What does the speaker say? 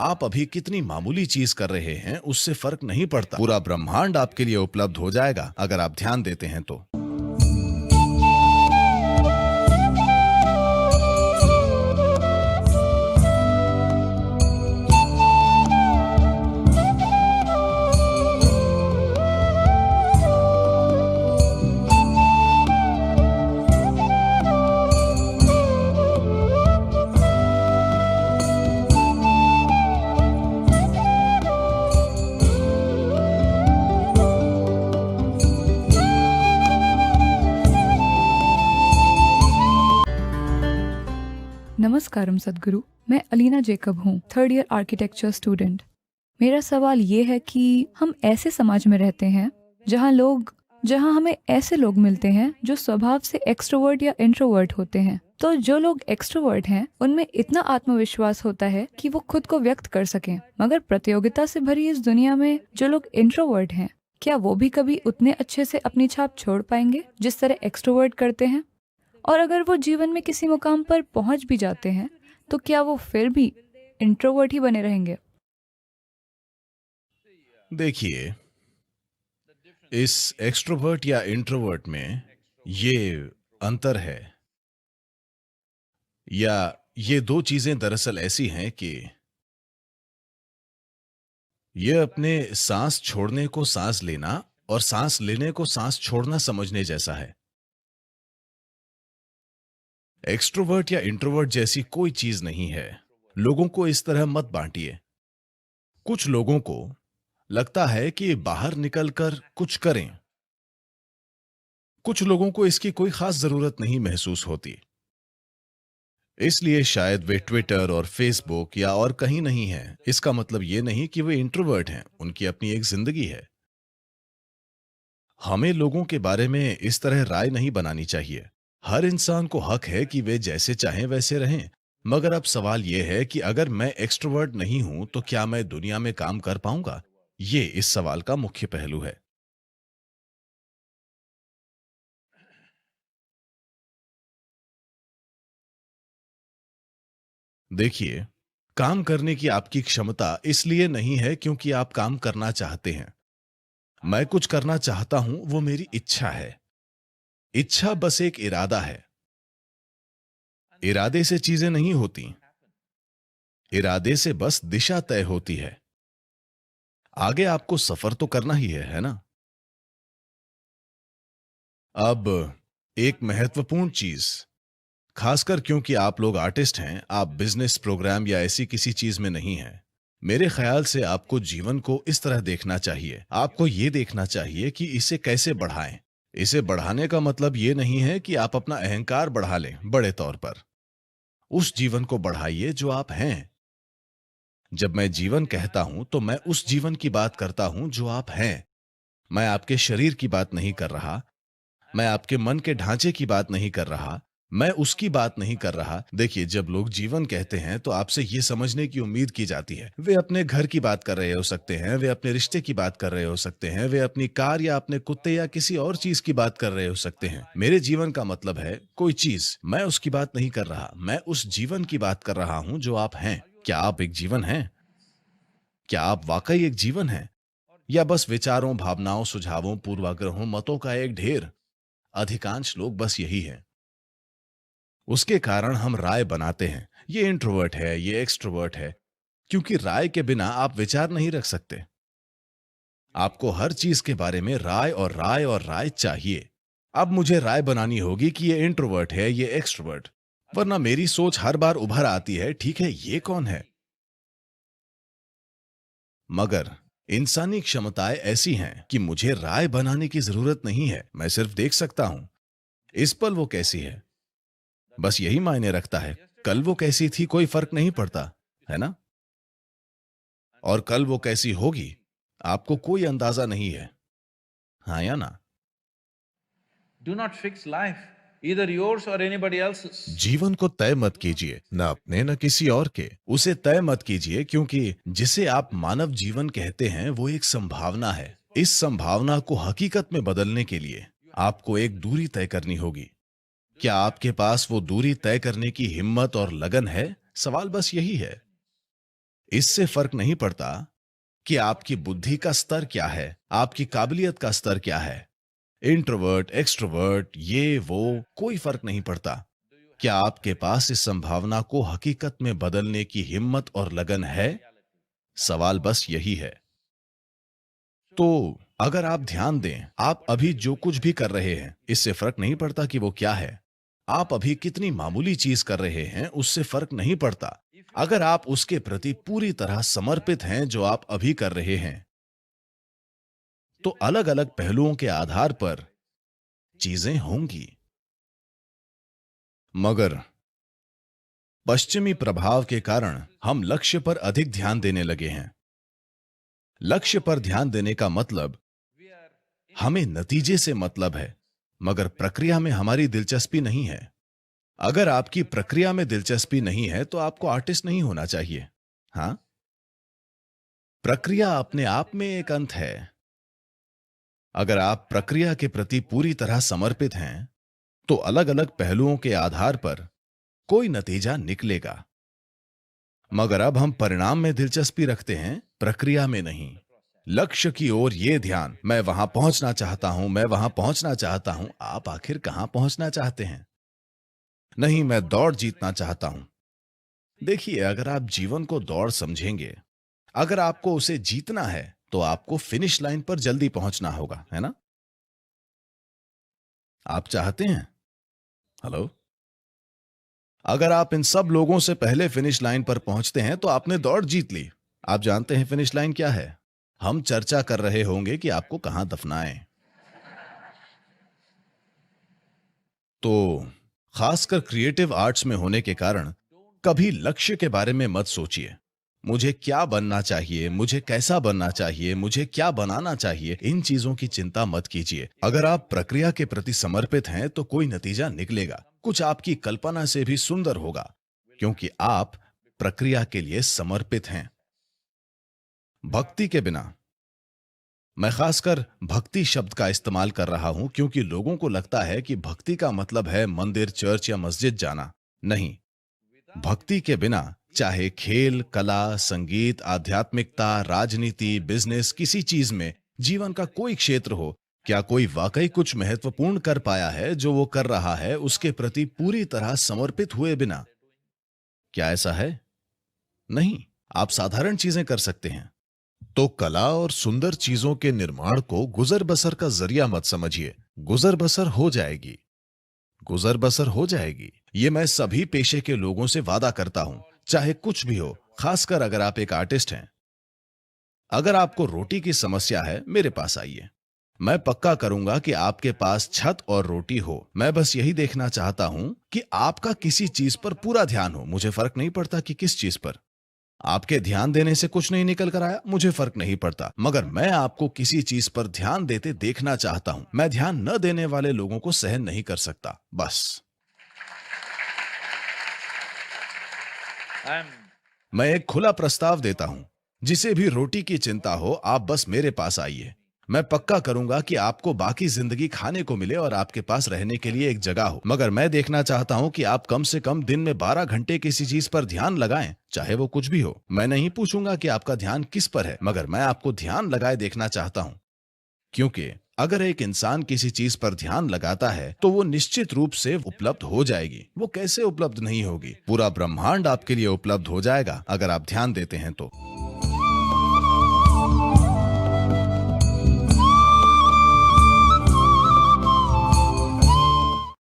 आप अभी कितनी मामूली चीज कर रहे हैं उससे फर्क नहीं पड़ता। पूरा ब्रह्मांड आपके लिए उपलब्ध हो जाएगा अगर आप ध्यान देते हैं तो। नमस्कारम सदगुरु। मैं अलीना जेकब हूँ, थर्ड ईयर आर्किटेक्चर स्टूडेंट। मेरा सवाल ये है कि हम ऐसे समाज में रहते हैं जहाँ हमें ऐसे लोग मिलते हैं जो स्वभाव से एक्सट्रोवर्ट या इंट्रोवर्ट होते हैं। तो जो लोग एक्सट्रोवर्ट हैं उनमें इतना आत्मविश्वास होता है कि वो खुद को व्यक्त कर सकें, मगर प्रतियोगिता से भरी इस दुनिया में जो लोग इंट्रोवर्ट हैं, क्या वो भी कभी उतने अच्छे से अपनी छाप छोड़ पाएंगे जिस तरह एक्सट्रोवर्ट करते हैं? और अगर वो जीवन में किसी मुकाम पर पहुंच भी जाते हैं तो क्या वो फिर भी इंट्रोवर्ट ही बने रहेंगे? देखिए, इस एक्सट्रोवर्ट या इंट्रोवर्ट में ये अंतर है, या ये दो चीजें दरअसल ऐसी हैं कि ये अपने सांस छोड़ने को सांस लेना और सांस लेने को सांस छोड़ना समझने जैसा है। एक्सट्रोवर्ट या इंट्रोवर्ट जैसी कोई चीज नहीं है। लोगों को इस तरह मत बांटिए। कुछ लोगों को लगता है कि बाहर निकलकर कुछ करें, कुछ लोगों को इसकी कोई खास जरूरत नहीं महसूस होती, इसलिए शायद वे ट्विटर और फेसबुक या और कहीं नहीं हैं। इसका मतलब ये नहीं कि वे इंट्रोवर्ट हैं, उनकी अपनी एक जिंदगी है। हमें लोगों के बारे में इस तरह राय नहीं बनानी चाहिए। हर इंसान को हक है कि वे जैसे चाहें वैसे रहें। मगर अब सवाल यह है कि अगर मैं एक्सट्रोवर्ट नहीं हूं तो क्या मैं दुनिया में काम कर पाऊंगा? ये इस सवाल का मुख्य पहलू है। देखिए, काम करने की आपकी क्षमता इसलिए नहीं है क्योंकि आप काम करना चाहते हैं। मैं कुछ करना चाहता हूं, वो मेरी इच्छा है। इच्छा बस एक इरादा है। इरादे से चीजें नहीं होती, इरादे से बस दिशा तय होती है। आगे आपको सफर तो करना ही है ना? अब एक महत्वपूर्ण चीज, खासकर क्योंकि आप लोग आर्टिस्ट हैं, आप बिजनेस प्रोग्राम या ऐसी किसी चीज में नहीं हैं। मेरे ख्याल से आपको जीवन को इस तरह देखना चाहिए। आपको यह देखना चाहिए कि इसे कैसे बढ़ाएं। इसे बढ़ाने का मतलब यह नहीं है कि आप अपना अहंकार बढ़ा लें। बड़े तौर पर उस जीवन को बढ़ाइए जो आप हैं। जब मैं जीवन कहता हूं तो मैं उस जीवन की बात करता हूं जो आप हैं। मैं आपके शरीर की बात नहीं कर रहा, मैं आपके मन के ढांचे की बात नहीं कर रहा, मैं उसकी बात नहीं कर रहा। देखिए, जब लोग जीवन कहते हैं तो आपसे यह समझने की उम्मीद की जाती है। वे अपने घर की बात कर रहे हो सकते हैं, वे अपने रिश्ते की बात कर रहे हो सकते हैं, वे अपनी कार या अपने कुत्ते या किसी और चीज की बात कर रहे हो सकते हैं। मेरे जीवन का मतलब है कोई चीज, मैं उसकी बात नहीं कर रहा। मैं उस जीवन की बात कर रहा हूं जो आप हैं। क्या आप एक जीवन हैं? क्या आप वाकई एक जीवन हैं, या बस विचारों, भावनाओं, सुझावों, पूर्वाग्रहों, मतों का एक ढेर? अधिकांश लोग बस यही हैं। उसके कारण हम राय बनाते हैं, ये इंट्रोवर्ट है, ये एक्सट्रोवर्ट है, क्योंकि राय के बिना आप विचार नहीं रख सकते। आपको हर चीज के बारे में राय और राय और राय चाहिए। अब मुझे राय बनानी होगी कि ये इंट्रोवर्ट है, ये एक्सट्रोवर्ट, वरना मेरी सोच हर बार उभर आती है, ठीक है, ये कौन है? मगर इंसानी क्षमताएं ऐसी हैं कि मुझे राय बनाने की जरूरत नहीं है। मैं सिर्फ देख सकता हूं इस पल वो कैसी है। बस यही मायने रखता है। कल वो कैसी थी कोई फर्क नहीं पड़ता, है ना? और कल वो कैसी होगी आपको कोई अंदाजा नहीं है, हाँ या ना? Do not fix life, either yours or anybody else's. जीवन को तय मत कीजिए, न अपने न किसी और के। उसे तय मत कीजिए, क्योंकि जिसे आप मानव जीवन कहते हैं वो एक संभावना है। इस संभावना को हकीकत में बदलने के लिए आपको एक दूरी तय करनी होगी। क्या आपके पास वो दूरी तय करने की हिम्मत और लगन है? सवाल बस यही है। इससे फर्क नहीं पड़ता कि आपकी बुद्धि का स्तर क्या है, आपकी काबिलियत का स्तर क्या है, इंट्रोवर्ट, एक्सट्रोवर्ट, ये वो, कोई फर्क नहीं पड़ता। क्या आपके पास इस संभावना को हकीकत में बदलने की हिम्मत और लगन है? सवाल बस यही है। तो अगर आप ध्यान दें, आप अभी जो कुछ भी कर रहे हैं, इससे फर्क नहीं पड़ता कि वो क्या है। आप अभी कितनी मामूली चीज कर रहे हैं, उससे फर्क नहीं पड़ता। अगर आप उसके प्रति पूरी तरह समर्पित हैं जो आप अभी कर रहे हैं, तो अलग अलग पहलुओं के आधार पर चीजें होंगी। मगर पश्चिमी प्रभाव के कारण हम लक्ष्य पर अधिक ध्यान देने लगे हैं। लक्ष्य पर ध्यान देने का मतलब हमें नतीजे से मतलब है, मगर प्रक्रिया में हमारी दिलचस्पी नहीं है। अगर आपकी प्रक्रिया में दिलचस्पी नहीं है तो आपको आर्टिस्ट नहीं होना चाहिए। हां, प्रक्रिया अपने आप में एक अंत है। अगर आप प्रक्रिया के प्रति पूरी तरह समर्पित हैं, तो अलग अलग पहलुओं के आधार पर कोई नतीजा निकलेगा। मगर अब हम परिणाम में दिलचस्पी रखते हैं, प्रक्रिया में नहीं। लक्ष्य की ओर ये ध्यान, मैं वहां पहुंचना चाहता हूं, मैं वहां पहुंचना चाहता हूं। आप आखिर कहां पहुंचना चाहते हैं? नहीं, मैं दौड़ जीतना चाहता हूं। देखिए, अगर आप जीवन को दौड़ समझेंगे, अगर आपको उसे जीतना है, तो आपको फिनिश लाइन पर जल्दी पहुंचना होगा, है ना? आप चाहते हैं? हेलो? अगर आप इन सब लोगों से पहले फिनिश लाइन पर पहुंचते हैं तो आपने दौड़ जीत ली। आप जानते हैं फिनिश लाइन क्या है? हम चर्चा कर रहे होंगे कि आपको कहां दफनाएं। तो खासकर क्रिएटिव आर्ट्स में होने के कारण कभी लक्ष्य के बारे में मत सोचिए। मुझे क्या बनना चाहिए, मुझे कैसा बनना चाहिए, मुझे क्या बनाना चाहिए, इन चीजों की चिंता मत कीजिए। अगर आप प्रक्रिया के प्रति समर्पित हैं तो कोई नतीजा निकलेगा, कुछ आपकी कल्पना से भी सुंदर होगा, क्योंकि आप प्रक्रिया के लिए समर्पित हैं। भक्ति के बिना, मैं खासकर भक्ति शब्द का इस्तेमाल कर रहा हूं क्योंकि लोगों को लगता है कि भक्ति का मतलब है मंदिर, चर्च या मस्जिद जाना। नहीं, भक्ति के बिना चाहे खेल, कला, संगीत, आध्यात्मिकता, राजनीति, बिजनेस, किसी चीज में, जीवन का कोई क्षेत्र हो, क्या कोई वाकई कुछ महत्वपूर्ण कर पाया है जो वो कर रहा है उसके प्रति पूरी तरह समर्पित हुए बिना? क्या ऐसा है? नहीं। आप साधारण चीजें कर सकते हैं। तो कला और सुंदर चीजों के निर्माण को गुजर बसर का जरिया मत समझिए। गुजर बसर हो जाएगी, गुजर बसर हो जाएगी। ये मैं सभी पेशे के लोगों से वादा करता हूं, चाहे कुछ भी हो, खासकर अगर आप एक आर्टिस्ट हैं। अगर आपको रोटी की समस्या है, मेरे पास आइए। मैं पक्का करूंगा कि आपके पास छत और रोटी हो। मैं बस यही देखना चाहता हूं कि आपका किसी चीज पर पूरा ध्यान हो। मुझे फर्क नहीं पड़ता कि किस चीज पर। आपके ध्यान देने से कुछ नहीं निकल कर आया, मुझे फर्क नहीं पड़ता, मगर मैं आपको किसी चीज पर ध्यान देते देखना चाहता हूं। मैं ध्यान न देने वाले लोगों को सहन नहीं कर सकता। बस मैं एक खुला प्रस्ताव देता हूं, जिसे भी रोटी की चिंता हो, आप बस मेरे पास आइए। मैं पक्का करूंगा कि आपको बाकी जिंदगी खाने को मिले और आपके पास रहने के लिए एक जगह हो। मगर मैं देखना चाहता हूं कि आप कम से कम दिन में 12 घंटे किसी चीज पर ध्यान लगाएं, चाहे वो कुछ भी हो। मैं नहीं पूछूंगा कि आपका ध्यान किस पर है, मगर मैं आपको ध्यान लगाए देखना चाहता हूं। क्योंकि अगर एक इंसान किसी चीज पर ध्यान लगाता है तो वो निश्चित रूप से उपलब्ध हो जाएगी। वो कैसे उपलब्ध नहीं होगी? पूरा ब्रह्मांड आपके लिए उपलब्ध हो जाएगा अगर आप ध्यान देते हैं तो।